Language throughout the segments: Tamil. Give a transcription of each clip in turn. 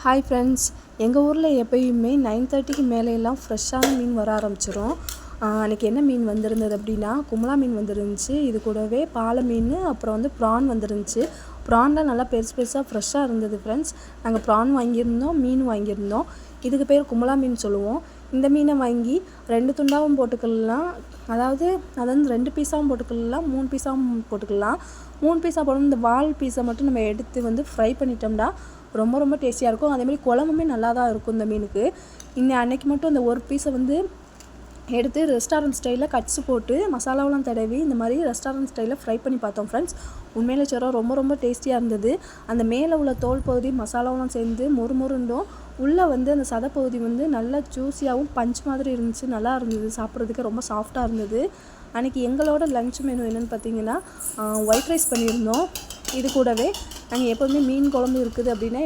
ஹாய் ஃப்ரெண்ட்ஸ், எங்கள் ஊரில் எப்பயுமே 9:30க்கு மேலேலாம் ஃப்ரெஷ்ஷான மீன் வர ஆரம்பிச்சிடும். அன்றைக்கி என்ன மீன் வந்திருந்தது அப்படின்னா, கும்பலா மீன் வந்துருந்துச்சு. இது கூடவே பாலை மீன், அப்புறம் வந்து ப்ரான் வந்துருந்துச்சு. ப்ரான்லாம் நல்லா பெருசு பெருசாக ஃப்ரெஷ்ஷாக இருந்தது ஃப்ரெண்ட்ஸ். நாங்கள் ப்ரான் வாங்கியிருந்தோம், மீன் வாங்கியிருந்தோம். இதுக்கு பேர் கும்பலா மீன் சொல்லுவோம். இந்த மீனை வாங்கி 2 துண்டாகவும் போட்டுக்கலாம், அதாவது 2 பீஸாகவும் போட்டுக்கலாம், 3 பீஸாகவும் போட்டுக்கலாம். 3 பீஸாக போடணும். இந்த வால் பீஸை மட்டும் நம்ம எடுத்து வந்து ஃப்ரை பண்ணிட்டோம்னா ரொம்ப ரொம்ப டேஸ்டியாக இருக்கும். அதேமாதிரி குழம்புமே நல்லா தான் இருக்கும் இந்த மீனுக்கு. அன்றைக்கி மட்டும் அந்த ஒரு பீஸை வந்து எடுத்து ரெஸ்டாரண்ட் ஸ்டைலில் கட்ஸு போட்டு மசாலாவெலாம் தடவி இந்த மாதிரி ரெஸ்டாரண்ட் ஸ்டைலில் ஃப்ரை பண்ணி பார்த்தோம் ஃப்ரெண்ட்ஸ். உண்மையிலே சொல்கிறோம், ரொம்ப ரொம்ப டேஸ்டியாக இருந்தது. அந்த மேலே உள்ள தோல் பகுதி மசாலாவெலாம் சேர்ந்து மொறுமொருண்டும், உள்ளே வந்து அந்த சதைப்பகுதி வந்து நல்லா ஜூஸியாகவும் பஞ்ச் மாதிரி இருந்துச்சு. நல்லா இருந்தது, சாப்பிட்றதுக்கு ரொம்ப சாஃப்டாக இருந்தது. அன்றைக்கி எங்களோட லஞ்ச் மெனு என்னென்னு பார்த்தீங்கன்னா, ஒயிட் ரைஸ் பண்ணியிருந்தோம். இது கூடவே நாங்கள் எப்போதுமே மீன் குழம்பு இருக்குது அப்படின்னா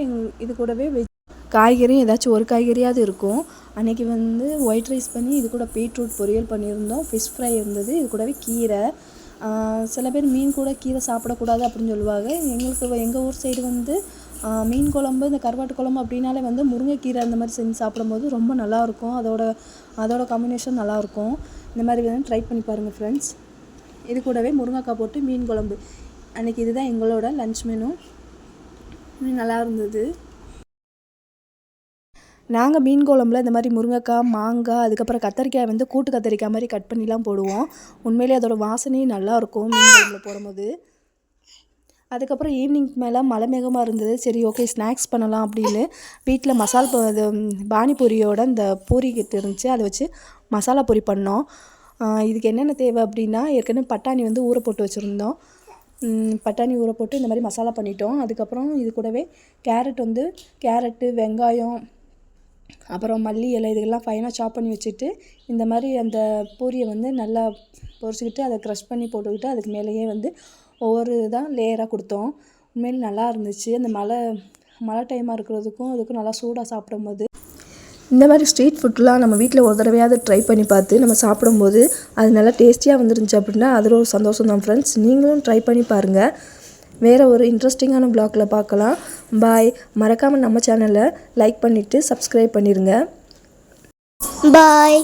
இது கூடவே காய்கறி ஏதாச்சும் ஒரு காய்கறியாவது இருக்கும். அன்றைக்கி வந்து ஒயிட் ரைஸ் பண்ணி இது கூட பீட்ரூட் பொரியல் பண்ணியிருந்தோம். ஃபிஷ் ஃப்ரை இருந்தது. இது கூடவே கீரை. சில பேர் மீன் கூட கீரை சாப்பிடக்கூடாது அப்படின்னு சொல்லுவாங்க. எங்கள் ஊர் சைடு வந்து மீன் குழம்பு, இந்த கருவாட்டு குழம்பு அப்படின்னாலே வந்து முருங்கைக்கீரை அந்த மாதிரி செஞ்சு சாப்பிடும்போது ரொம்ப நல்லாயிருக்கும். அதோட காம்பினேஷன் நல்லாயிருக்கும். இந்த மாதிரி வந்து ட்ரை பண்ணி பாருங்கள் ஃப்ரெண்ட்ஸ். இது கூடவே முருங்கைக்காய் போட்டு மீன் குழம்பு. அன்றைக்கி இதுதான் எங்களோட லன்ச் மெனு. நல்லா இருந்தது. நாங்கள் மீன் குழம்புல இந்த மாதிரி முருங்கைக்காய், மாங்காய், அதுக்கப்புறம் கத்தரிக்காய் வந்து கூட்டு கத்தரிக்காய் மாதிரி கட் பண்ணிலாம் போடுவோம். உண்மையிலே அதோட வாசனையும் நல்லாயிருக்கும் மீன் குழம்புல போடும்போது. அதுக்கப்புறம் ஈவினிங்க்கு மேலே மழை மேகமாக இருந்தது. சரி, ஓகே, ஸ்நாக்ஸ் பண்ணலாம் அப்படின்னு வீட்டில் பானிபூரியோட இந்த பூரி கிட்ட இருந்துச்சு. அதை வச்சு மசாலா பூரி பண்ணோம். இதுக்கு என்னென்ன தேவை அப்படின்னா, ஏற்கனவே பட்டாணி வந்து ஊற போட்டு வச்சுருந்தோம். பட்டாணி ஊற போட்டு இந்த மாதிரி மசாலா பண்ணிட்டோம். அதுக்கப்புறம் இது கூடவே கேரட்டு, வெங்காயம், அப்புறம் மல்லி இலை இதெல்லாம் ஃபைனாக சாப் பண்ணி வச்சுட்டு, இந்த மாதிரி அந்த பூரியை வந்து நல்லா பொரிச்சிக்கிட்டு அதை க்ரஷ் பண்ணி போட்டுக்கிட்டு அதுக்கு மேலேயே வந்து ஒவ்வொரு இதாக லேயராக கொடுத்தோம். உண்மையில் நல்லா இருந்துச்சு. அந்த மழை டைமாக இருக்கிறதுக்கும் அதுக்கும் நல்லா சூடாக சாப்பிடும்போது இந்த மாதிரி ஸ்ட்ரீட் ஃபுட்லாம் நம்ம வீட்டில் ஒரு தடவையாவது ட்ரை பண்ணி பார்த்து நம்ம சாப்பிடும்போது அது நல்லா டேஸ்டியாக வந்துருந்துச்சு அப்படின்னா அதில் ஒரு சந்தோஷம் தான் ஃப்ரெண்ட்ஸ். நீங்களும் ட்ரை பண்ணி பாருங்கள். வேறு ஒரு இன்ட்ரெஸ்டிங்கான வ்ளாகில் பார்க்கலாம். பாய். மறக்காமல் நம்ம சேனலை லைக் பண்ணிவிட்டு சப்ஸ்கிரைப் பண்ணிடுங்க. பாய்.